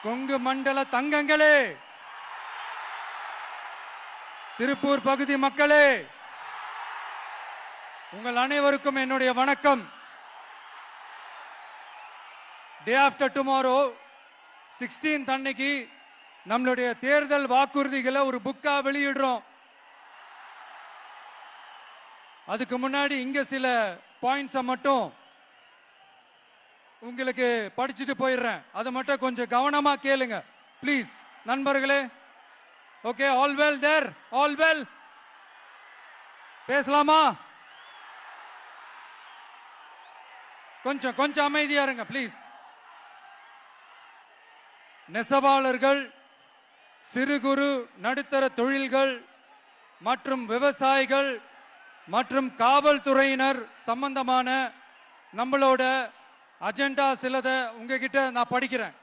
கொங்கு மண்டல தங்கங்களே, திருப்பூர் பகுதி மக்களே, உங்கள் அனைவருக்கும் என்னுடைய வணக்கம். டே ஆஃப்டர் டுமாரோ 16th அன்னைக்கு நம்மளுடைய தேர்தல் வாக்குறுதிகளை ஒரு புக்கா வெளியிடுறோம். அதுக்கு முன்னாடி இங்க சில பாயிண்ட்ஸை மட்டும் உங்களுக்கு படிச்சுட்டு போயிடுறேன். அதை மட்டும் கொஞ்சம் கவனமா கேளுங்க ப்ளீஸ் நண்பர்களே. ஓகே, ஆல் வெல் தேர், ஆல் வெல். பேசலாமா? கொஞ்சம் அமைதியா இருங்க ப்ளீஸ். நெசவாளர்கள், சிறு குறு நடுத்தர தொழில்கள் மற்றும் விவசாயிகள் மற்றும் காவல்துறையினர் சம்பந்தமான நம்மளோட அஜெண்டா சிலதை உங்ககிட்ட நான் படிக்கிறேன்.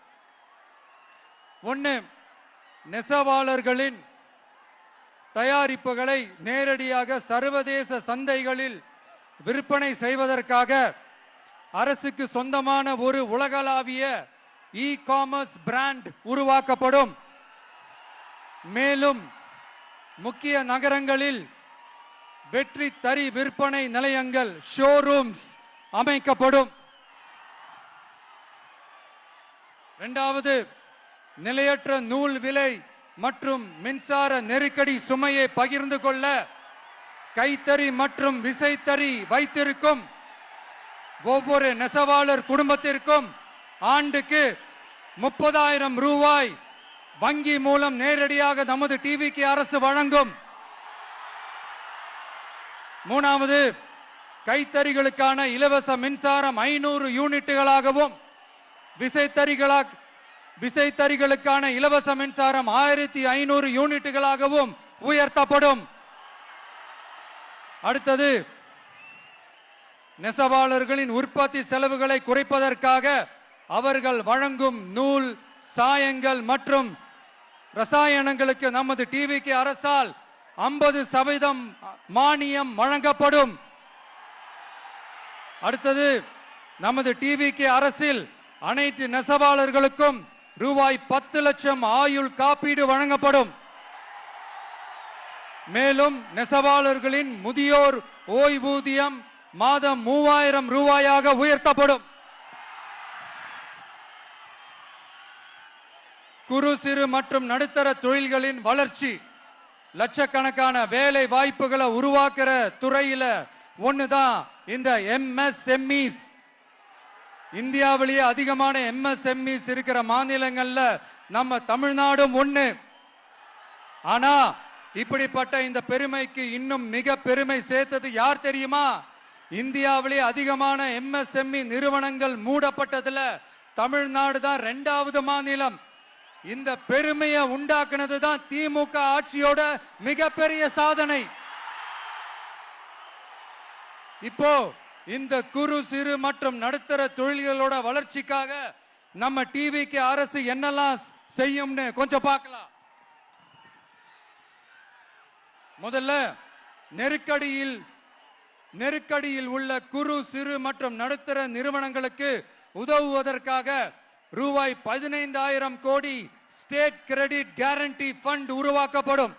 ஒன்று, நெசவாளர்களின் தயாரிப்புகளை நேரடியாக சர்வதேச சந்தைகளில் விற்பனை செய்வதற்காக அரசுக்கு சொந்தமான ஒரு உலகளாவிய இ காமர்ஸ் பிராண்ட் உருவாக்கப்படும். மேலும் முக்கிய நகரங்களில் வெற்றி தறி விற்பனை நிலையங்கள், ஷோரூம்ஸ் அமைக்கப்படும். இரண்டாவது, நிலையற்ற நூல் விலை மற்றும் மின்சார நெருக்கடி சுமையை பகிர்ந்து கொள்ள கைத்தறி மற்றும் விசைத்தறி வைத்திருக்கும் ஒவ்வொரு நெசவாளர் குடும்பத்திற்கும் ஆண்டுக்கு 30,000 ரூபாய் வங்கி மூலம் நேரடியாக நமது டிவிக்கு அரசு வழங்கும். மூணாவது, கைத்தறிகளுக்கான இலவச மின்சாரம் 500 யூனிட்டுகளாகவும் விசைத்தறிகளுக்கான இலவச மின்சாரம் 1500 யூனிட்டுகளாகவும் உயர்த்தப்படும். அடுத்தது, நெசவாளர்களின் உற்பத்தி செலவுகளை குறைப்பதற்காக அவர்கள் வழங்கும் நூல், சாயங்கள் மற்றும் ரசாயனங்களுக்கு நமது டிவிக்கு அரசால் 50% மானியம் வழங்கப்படும். அடுத்தது, நமது டிவிக்கு அரசில் அனைத்து நெசவாளர்களுக்கும் ரூபாய் 10 லட்சம் ஆயுள் காப்பீடு வழங்கப்படும். மேலும் நெசவாளர்களின் முதியோர் ஓய்வூதியம் மாதம் 3000 ரூபாயாக உயர்த்தப்படும். குறு சிறு மற்றும் நடுத்தர தொழில்களின் வளர்ச்சி, லட்சக்கணக்கான வேலை வாய்ப்புகளை உருவாக்குற துறையில ஒண்ணுதான் இந்த MSMEs. இந்தியாவிலேயே அதிகமான MSMEs இருக்கிற மாநிலங்கள்ல நம்ம தமிழ்நாடும் ஒண்ணு. ஆனா இப்படிப்பட்ட இந்த பெருமைக்கு இன்னும் மிக பெருமை சேர்த்தது யார் தெரியுமா? இந்தியாவிலேயே அதிகமான MSME நிறுவனங்கள் மூடப்பட்டதுல தமிழ்நாடு தான் 2வது மாநிலம். இந்த பெருமையை உண்டாக்குனது தான் திமுக ஆட்சியோட மிகப்பெரிய சாதனை. இப்போ இந்த குறு சிறு மற்றும் நடுத்தர தொழில்களோட வளர்ச்சிக்காக நம்ம டிவிக்கு அரசு என்னெல்லாம் செய்யும்னு கொஞ்சம் பார்க்கலாம். முதல்ல, நெருக்கடியில் உள்ள குறு சிறு மற்றும் நடுத்தர நிறுவனங்களுக்கு உதவுவதற்காக ரூபாய் 15,000 கோடி ஸ்டேட் கிரெடிட் கேரண்டி ஃபண்ட் உருவாக்கப்படும்.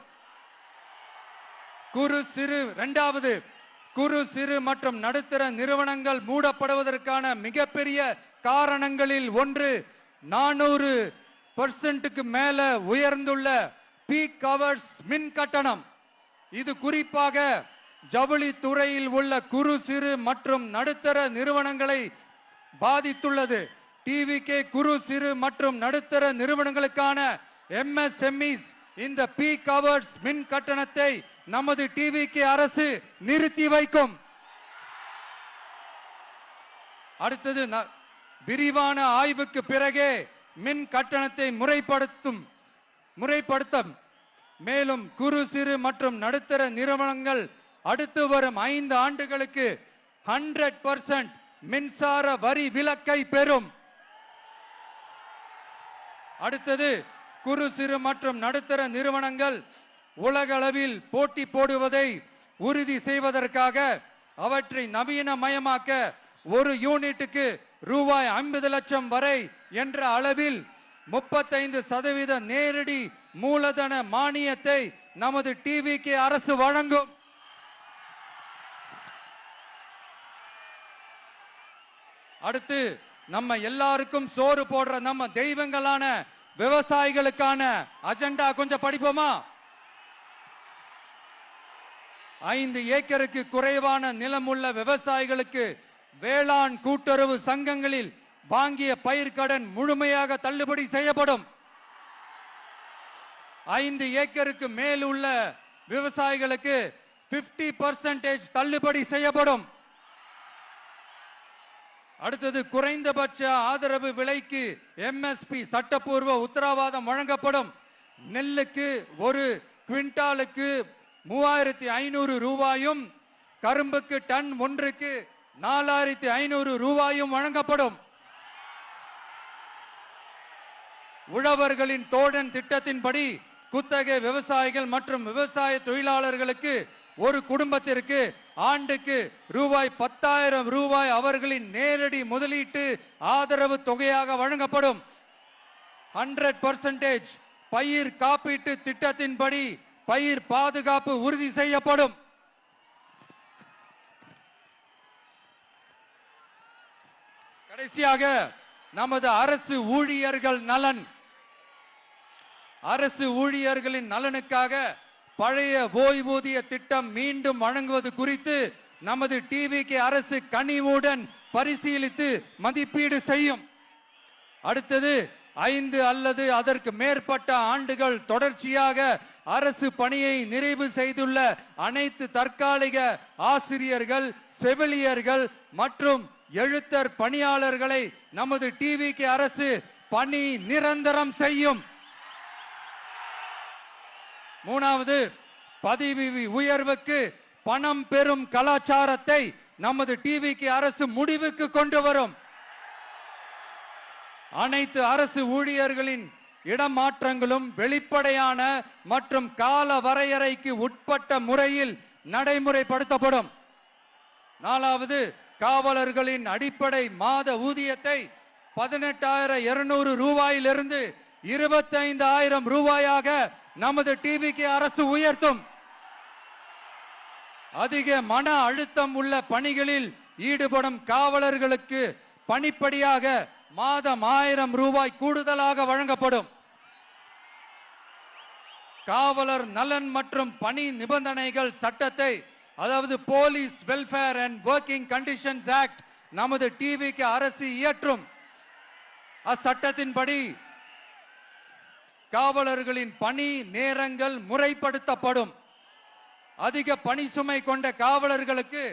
இரண்டாவது, குறு சிறு மற்றும் நடுத்தர நிறுவனங்கள் மூடப்படுவதற்கான மிகப்பெரிய காரணங்களில் ஒன்று 400% மேல உயர்ந்துள்ள பீக் ஹவர்ஸ் மின் கட்டணம். இது குறிப்பாக ஜவுளி துறையில் உள்ள குறு சிறு மற்றும் நடுத்தர நிறுவனங்களை பாதித்துள்ளது. டிவிக்கு குறு சிறு மற்றும் நடுத்தர நிறுவனங்களுக்கான MSMEs இந்த பீக் ஹவர்ஸ் மின் கட்டணத்தை நமது டிவிக்கு அரசு நிறுத்தி வைக்கும். அடுத்தது, விரிவான ஆய்வுக்கு பிறகே மின் கட்டணத்தை முறைப்படுத்தும். மேலும் குறு சிறு மற்றும் நடுத்தர நிறுவனங்கள் அடுத்து வரும் 5 ஆண்டுகளுக்கு 100% மின்சார வரி விலக்கை பெறும். அடுத்தது, குறு சிறு மற்றும் நடுத்தர நிறுவனங்கள் உலகளவில் போட்டி போடுவதை உறுதி செய்வதற்காக அவற்றை நவீனமயமாக்க ஒரு யூனிட்டுக்கு ரூபாய் 50 லட்சம் வரை என்ற அளவில் 35% நேரடி மூலதன மானியத்தை நமது டிவிகே அரசு வழங்கும். அடுத்து நம்ம எல்லாருக்கும் சோறு போடுற நம்ம தெய்வங்களான விவசாயிகளுக்கான அஜெண்டா கொஞ்சம் படிப்போமா? 5 ஏக்கருக்கு குறைவான நிலம் உள்ள விவசாயிகளுக்கு வேளாண் கூட்டுறவு சங்கங்களில் வாங்கிய பயிர்க்கடன் முழுமையாக தள்ளுபடி செய்யப்படும். 5 ஏக்கருக்கு மேல் உள்ள விவசாயிகளுக்கு 50% தள்ளுபடி செய்யப்படும். அடுத்தது குறைந்தபட்ச ஆதரவு விலைக்கு எம்எஸ்பி சட்டப்பூர்வ உத்தரவாதம் வழங்கப்படும். நெல்லுக்கு ஒரு குவிண்டாலுக்கு 3500 ரூபாயும் கரும்புக்கு டன் ஒன்றுக்கு 4500 ரூபாயும் வழங்கப்படும். உழவர்களின் தோழன் திட்டத்தின்படி குத்தகை விவசாயிகள் மற்றும் விவசாய தொழிலாளர்களுக்கு ஒரு குடும்பத்திற்கு ஆண்டுக்கு ரூபாய் 10,000 அவர்களின் நேரடி முதலீட்டு ஆதரவு தொகையாக வழங்கப்படும். 100% பயிர் காப்பீட்டு திட்டத்தின்படி பயிர் பாதுகாப்பு உறுதி செய்யப்படும். கடைசியாக நமது அரசு ஊழியர்கள் நலன். அரசு ஊழியர்களின் நலனுக்காக பழைய ஓய்வூதிய திட்டம் மீண்டும் வழங்குவது குறித்து நமது டிவிகே அரசு கனிவுடன் பரிசீலித்து மதிப்பீடு செய்யும். அடுத்தது 5 அல்லது அதற்கு மேற்பட்ட ஆண்டுகள் தொடர்ச்சியாக அரசு பணியை நிறைவு செய்துள்ள அனைத்து தற்காலிக ஆசிரியர்கள், செவிலியர்கள் மற்றும் எழுத்தர் பணியாளர்களை நமது டிவிகே அரசு பணி நிரந்தரம் செய்யும். 3வது, பதவி உயர்வுக்கு பணம் பெறும் கலாச்சாரத்தை நமது டிவிகே அரசு முடிவுக்கு கொண்டு வரும். அனைத்து அரசு ஊழியர்களின் இடமாற்றங்களும் வெளிப்படையான மற்றும் கால வரையறைக்கு உட்பட்ட முறையில் நடைமுறைப்படுத்தப்படும். 4வது, காவலர்களின் அடிப்படை மாத ஊதியத்தை 18,200 ரூபாயிலிருந்து 25,000 ரூபாயாக நமது டிவிகே அரசு உயர்த்தும். அதிக மன அழுத்தம் உள்ள பணிகளில் ஈடுபடும் காவலர்களுக்கு பணிப்படியாக மாதம் 1000 ரூபாய் கூடுதலாக வழங்கப்படும். காவலர் நலன் மற்றும் பணி நிபந்தனைகள் சட்டத்தை, அதாவது police welfare and working conditions act, நமது டிவிகே அரசு இயற்றும். அச்சட்டத்தின்படி காவலர்களின் பணி நேரங்கள் முறைப்படுத்தப்படும். அதிக பணி சுமை கொண்ட காவலர்களுக்கு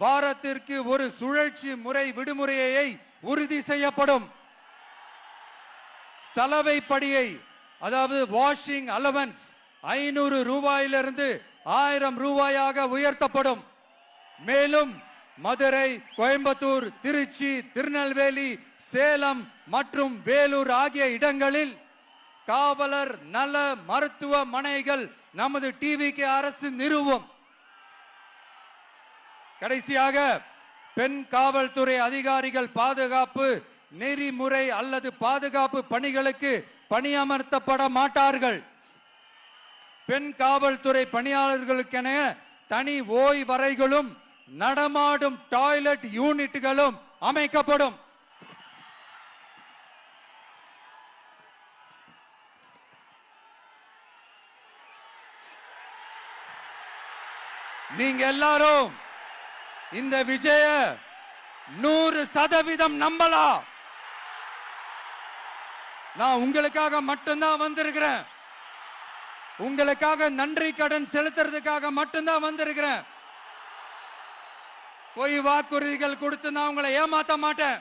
வாரத்திற்கு ஒரு சுழற்சி முறை விடுமுறையை உறுதி செய்யப்படும். சலவை படியை, அதாவது வாஷிங் அலவன்ஸ் 500 ரூபாயிலிருந்து 1000 ரூபாயாக உயர்த்தப்படும். மேலும் மதுரை, கோயம்புத்தூர், திருச்சி, திருநெல்வேலி, சேலம் மற்றும் வேலூர் ஆகிய இடங்களில் காவலர் நல மருத்துவமனைகள் நமது டிவிகே அரசு நிறுவும். கடைசியாக பெண் காவல்துறை அதிகாரிகள் பாதுகாப்பு நெறிமுறை அல்லது பாதுகாப்பு பணிகளுக்கு பணியமர்த்தப்பட மாட்டார்கள். பெண் காவல்துறை பணியாளர்களுக்கென தனி ஓய்வறைகளும் நடமாடும் டாய்லெட் யூனிட்டுகளும் அமைக்கப்படும். நீங்க எல்லாரும் இந்த விஜய 100% நம்பலாம். நான் உங்களுக்காக மட்டும்தான் வந்திருக்கிறேன். உங்களுக்காக நன்றி கடன் செலுத்துறதுக்காக மட்டும்தான் வந்திருக்கிறேன். போய் வாக்குறுதிகள் கொடுத்து நான் உங்களை ஏமாத்த மாட்டேன்.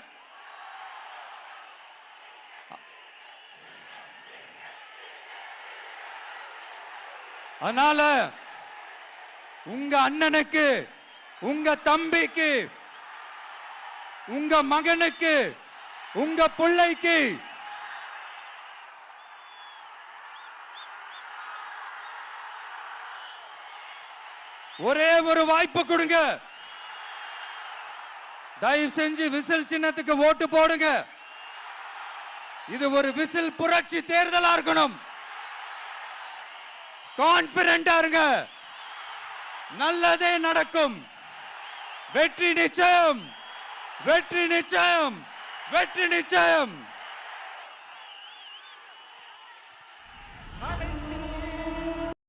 அதனால உங்க அண்ணனுக்கு, உங்க தம்பிக்கு, உங்க மகனுக்கு, உங்க பிள்ளைக்கு ஒரே ஒரு வாய்ப்பு கொடுங்க. தயவு செஞ்சு விசில் சின்னத்துக்கு ஓட்டு போடுங்க. இது ஒரு விசில் புரட்சி தேர்தலா இருக்கணும். கான்பிடென்டா இருங்க, நல்லதே நடக்கும். வெற்றி நிச்சயம், வெற்றி நிச்சயம், வெற்றி நிச்சயம்.